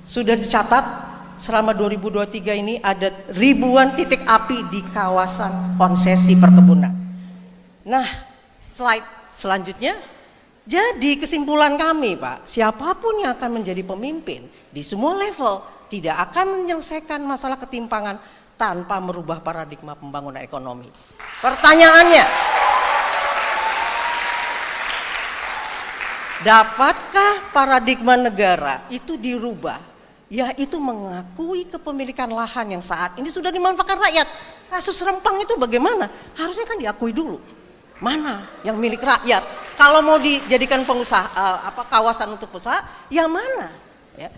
Sudah dicatat selama 2023 ini ada ribuan titik api di kawasan konsesi perkebunan. Nah, slide selanjutnya. Jadi kesimpulan kami, Pak, siapapun yang akan menjadi pemimpin di semua level tidak akan menyelesaikan masalah ketimpangan tanpa merubah paradigma pembangunan ekonomi. Pertanyaannya, dapatkah paradigma negara itu dirubah? Yaitu mengakui kepemilikan lahan yang saat ini sudah dimanfaatkan rakyat. Kasus Rempang itu bagaimana? Harusnya kan diakui dulu. Mana yang milik rakyat? Kalau mau dijadikan pengusaha kawasan untuk usaha, ya mana? Ya.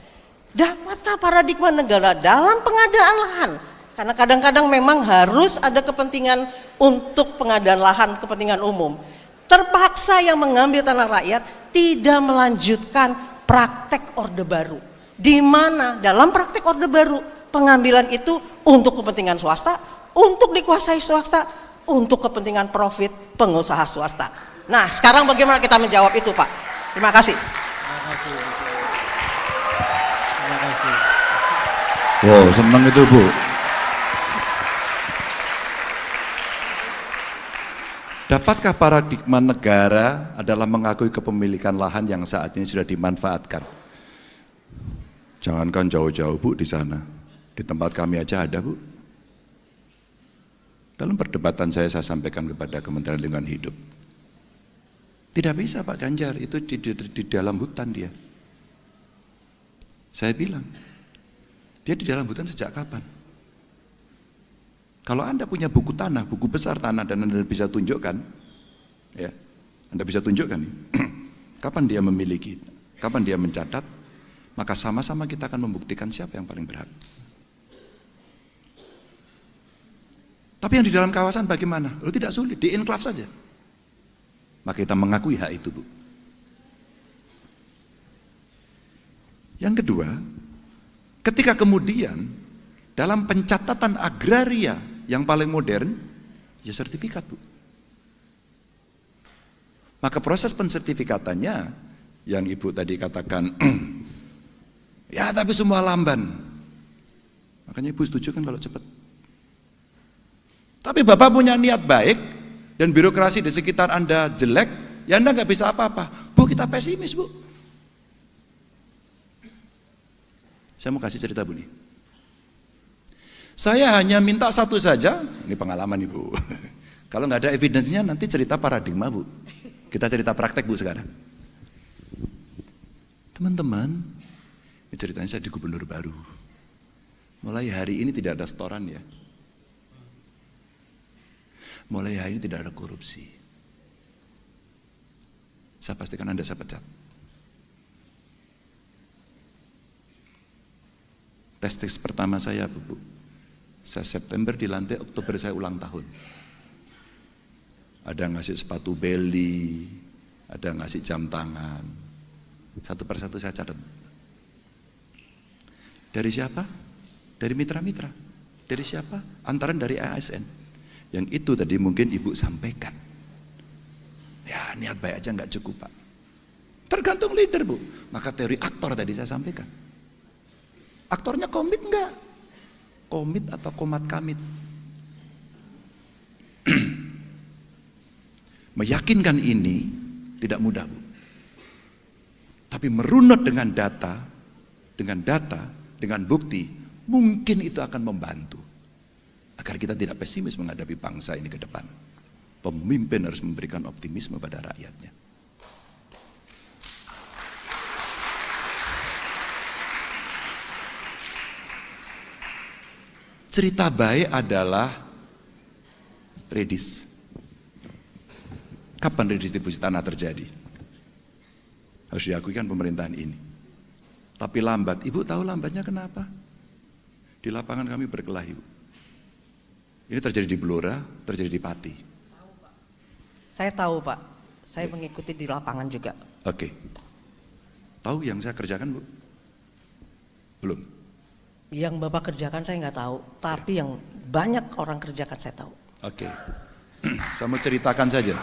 Dapatkah paradigma negara dalam pengadaan lahan? Karena kadang-kadang memang harus ada kepentingan untuk pengadaan lahan, kepentingan umum. Terpaksa yang mengambil tanah rakyat tidak melanjutkan praktek Orde Baru. Di mana dalam praktek Orde Baru pengambilan itu untuk kepentingan swasta, untuk dikuasai swasta, untuk kepentingan profit pengusaha swasta. Nah, sekarang bagaimana kita menjawab itu, Pak? Terima kasih. Terima kasih. Wow, senang itu, Bu. Dapatkah paradigma negara adalah mengakui kepemilikan lahan yang saat ini sudah dimanfaatkan? Jangankan jauh-jauh, Bu, di sana. Di tempat kami aja ada, Bu. Dalam perdebatan saya sampaikan kepada Kementerian Lingkungan Hidup. Tidak bisa Pak Ganjar, itu di dalam hutan dia. Saya bilang, dia di dalam hutan sejak kapan? Kalau Anda punya buku tanah, buku besar tanah, dan Anda bisa tunjukkan, ya, Anda bisa tunjukkan nih, kapan dia memiliki, kapan dia mencatat, maka sama-sama kita akan membuktikan siapa yang paling berhak. Tapi yang di dalam kawasan bagaimana? Lo tidak sulit, di enklave saja. Maka kita mengakui hak itu, Bu. Yang kedua, ketika kemudian dalam pencatatan agraria yang paling modern, ya sertifikat, Bu. Maka proses pensertifikatannya yang Ibu tadi katakan, ya tapi semua lamban. Makanya Ibu setuju kan kalau cepat. Tapi Bapak punya niat baik dan birokrasi di sekitar Anda jelek, ya Anda nggak bisa apa-apa. Bu, kita pesimis, Bu. Saya mau kasih cerita, Bu nih. Saya hanya minta satu saja, ini pengalaman Ibu. Kalau nggak ada evidence-nya nanti cerita paradigma, Bu. Kita cerita praktek, Bu, sekarang. Teman-teman, ini ceritanya saya di gubernur baru. Mulai hari ini tidak ada setoran ya. Mulai hari ini tidak ada korupsi. Saya pastikan Anda saya pecat. Tes pertama saya, Bu. Saya September dilantik, Oktober saya ulang tahun. Ada ngasih sepatu belly, ada ngasih jam tangan. Satu persatu saya catat. Dari siapa? Dari mitra-mitra. Dari siapa? Antaran dari ASN. Yang itu tadi mungkin Ibu sampaikan. Ya niat baik aja nggak cukup, Pak. Tergantung leader, Bu. Maka teori aktor tadi saya sampaikan. Aktornya komit nggak? Komit atau komat kamit? Meyakinkan ini tidak mudah, Bu. Tapi merunut dengan data, dengan bukti, mungkin itu akan membantu. Agar kita tidak pesimis menghadapi bangsa ini ke depan. Pemimpin harus memberikan optimisme pada rakyatnya. Cerita baik adalah redis. Kapan redistribusi tanah terjadi? Harus diakui kan pemerintahan ini. Tapi lambat. Ibu tahu lambatnya kenapa? Di lapangan kami berkelahi, Bu. Ini terjadi di Blora, terjadi di Pati. Saya tahu, Pak. Saya mengikuti di lapangan juga. Oke. Tahu yang saya kerjakan, Bu? Belum. Yang Bapak kerjakan saya nggak tahu, tapi yang banyak orang kerjakan saya tahu. Oke. Saya mau ceritakan saja.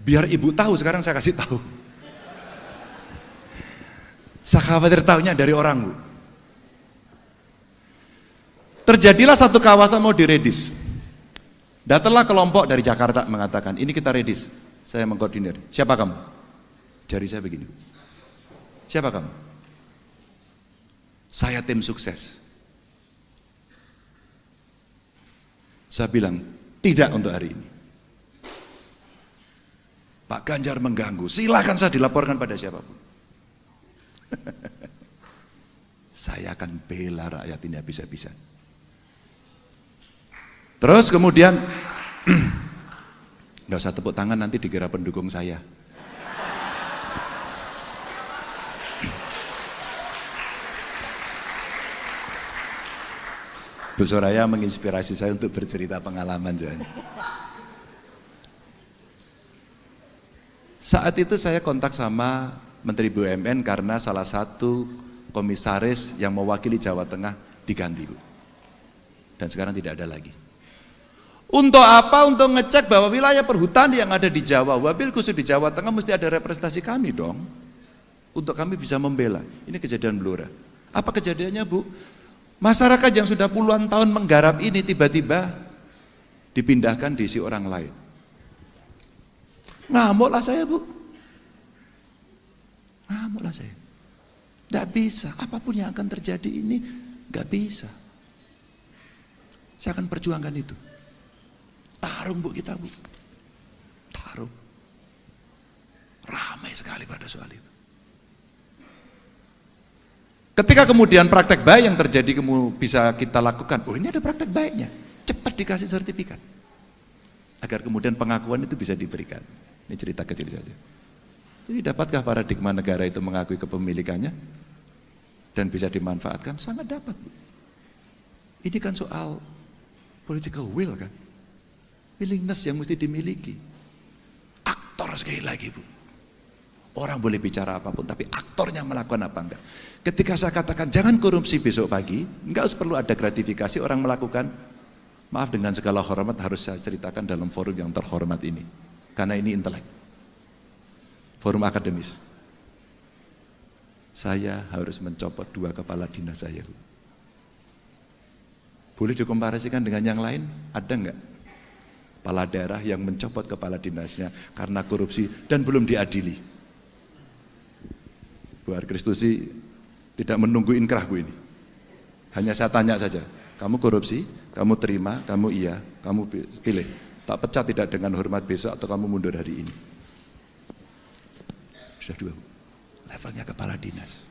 Biar ibu tahu, sekarang saya kasih tahu. Saya khawatir tahunya dari orang, Bu. Terjadilah satu kawasan mau diredis. Datanglah kelompok dari Jakarta mengatakan, ini kita redis. Saya mengkoordinir. Siapa kamu? Jari saya begini. Siapa kamu? Saya tim sukses. Saya bilang, tidak untuk hari ini. Pak Ganjar mengganggu, silakan saya dilaporkan pada siapapun. Saya akan bela rakyat ini habis-habisan. Terus kemudian, nggak usah tepuk tangan nanti dikira pendukung saya. Bu Soraya menginspirasi saya untuk bercerita pengalaman. Saat itu saya kontak sama Menteri BUMN karena salah satu komisaris yang mewakili Jawa Tengah diganti, Bu. Dan sekarang tidak ada lagi. Untuk apa? Untuk ngecek bahwa wilayah perhutani yang ada di Jawa, wabil khusus di Jawa Tengah mesti ada representasi kami dong. Untuk kami bisa membela. Ini kejadian Blora. Apa kejadiannya, Bu? Masyarakat yang sudah puluhan tahun menggarap ini tiba-tiba dipindahkan diisi orang lain. Ngamuklah saya, Bu. Ngamuklah saya. Tidak bisa, apapun yang akan terjadi ini nggak bisa. Saya akan perjuangkan itu. Tarung, Bu, kita, Bu. Tarung. Ramai sekali pada soal itu. Ketika kemudian praktek baik yang terjadi bisa kita lakukan, oh ini ada praktek baiknya, cepat dikasih sertifikat. Agar kemudian pengakuan itu bisa diberikan. Ini cerita kecil saja. Jadi dapatkah paradigma negara itu mengakui kepemilikannya dan bisa dimanfaatkan? Sangat dapat, Bu. Ini kan soal political will kan, willingness yang mesti dimiliki. Aktor sekali lagi, Bu. Orang boleh bicara apapun, tapi aktornya melakukan apa enggak. Ketika saya katakan jangan korupsi besok pagi, enggak harus perlu ada gratifikasi orang melakukan. Maaf, dengan segala hormat harus saya ceritakan dalam forum yang terhormat ini. Karena ini intelek. Forum akademis. Saya harus mencopot 2 kepala dinas saya. Boleh dikomparasikan dengan yang lain? Ada enggak? Kepala daerah yang mencopot kepala dinasnya karena korupsi dan belum diadili. Bu Kristusi tidak menunggu inkrah, Bu, ini. Hanya saya tanya saja, kamu korupsi, kamu terima, kamu iya, kamu pilih. Tak pecat tidak dengan hormat besok atau kamu mundur hari ini. Sudah 2, levelnya kepala dinas.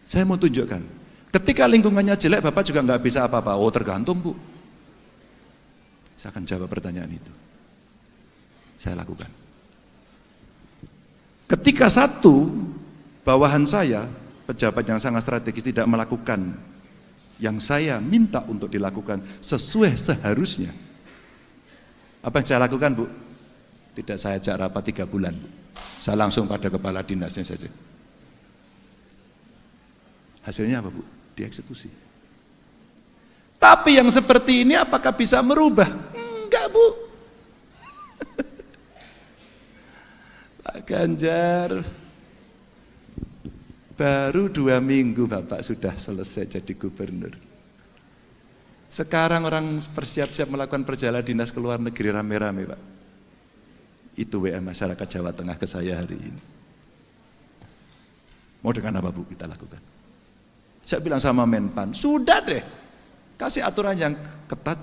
Saya mau tunjukkan, ketika lingkungannya jelek, Bapak juga nggak bisa apa-apa. Oh, tergantung, Bu. Saya akan jawab pertanyaan itu. Saya lakukan. Ketika satu bawahan saya, pejabat yang sangat strategis tidak melakukan yang saya minta untuk dilakukan sesuai seharusnya. Apa yang saya lakukan, Bu? Tidak saya ajak rapat 3 bulan. Saya langsung pada kepala dinasnya saja. Hasilnya apa, Bu? Dieksekusi. Tapi yang seperti ini apakah bisa merubah? Enggak, Bu. Pak Ganjar, baru 2 minggu Bapak sudah selesai jadi gubernur. Sekarang orang bersiap-siap melakukan perjalanan dinas ke luar negeri rame-rame, Pak. Itu WA masyarakat Jawa Tengah ke saya hari ini. Mau dengan apa, Bu, kita lakukan? Saya bilang sama Menpan, sudah deh, kasih aturan yang ketat.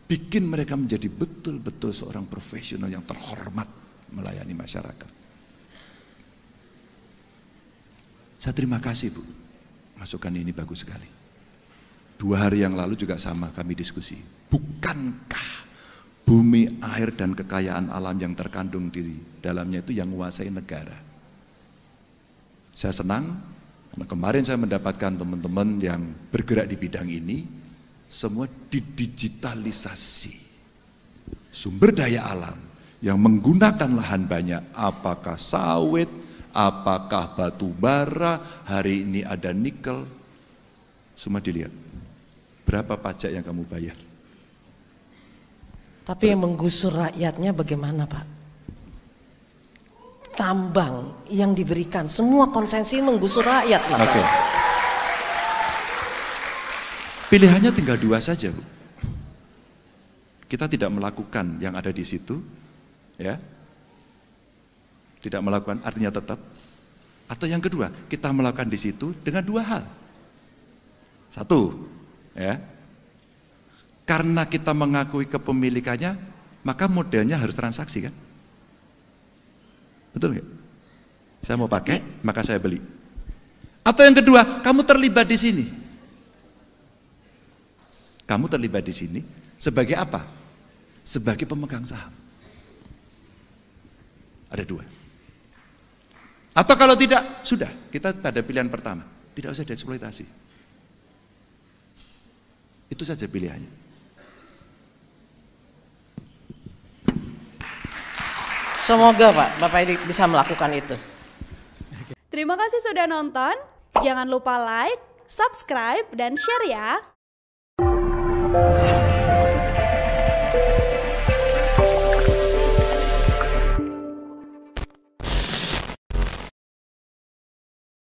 Bikin mereka menjadi betul-betul seorang profesional yang terhormat melayani masyarakat. Saya terima kasih, Bu. Masukan ini bagus sekali. 2 hari yang lalu juga sama kami diskusi. Bukankah bumi, air, dan kekayaan alam yang terkandung di dalamnya itu yang menguasai negara? Saya senang karena kemarin saya mendapatkan teman-teman yang bergerak di bidang ini, semua didigitalisasi. Sumber daya alam yang menggunakan lahan banyak, apakah sawit, apakah batu bara, hari ini ada nikel, semua dilihat. Berapa pajak yang kamu bayar? Tapi yang menggusur rakyatnya bagaimana, Pak? Tambang yang diberikan, semua konsesi menggusur rakyat. Oke. Pilihannya tinggal dua saja, Bu. Kita tidak melakukan yang ada di situ, ya. Tidak melakukan artinya tetap. Atau yang kedua, kita melakukan di situ dengan dua hal. Satu, ya. Karena kita mengakui kepemilikannya, maka modelnya harus transaksi, kan? Betul nggak? Saya mau pakai, maka saya beli. Atau yang kedua, kamu terlibat di sini. Kamu terlibat di sini sebagai apa? Sebagai pemegang saham. Ada dua. Atau kalau tidak, sudah, kita pada pilihan pertama. Tidak usah dieksploitasi. Itu saja pilihannya. Semoga Pak, Bapak ini bisa melakukan itu. Terima kasih sudah nonton. Jangan lupa like, subscribe, dan share ya.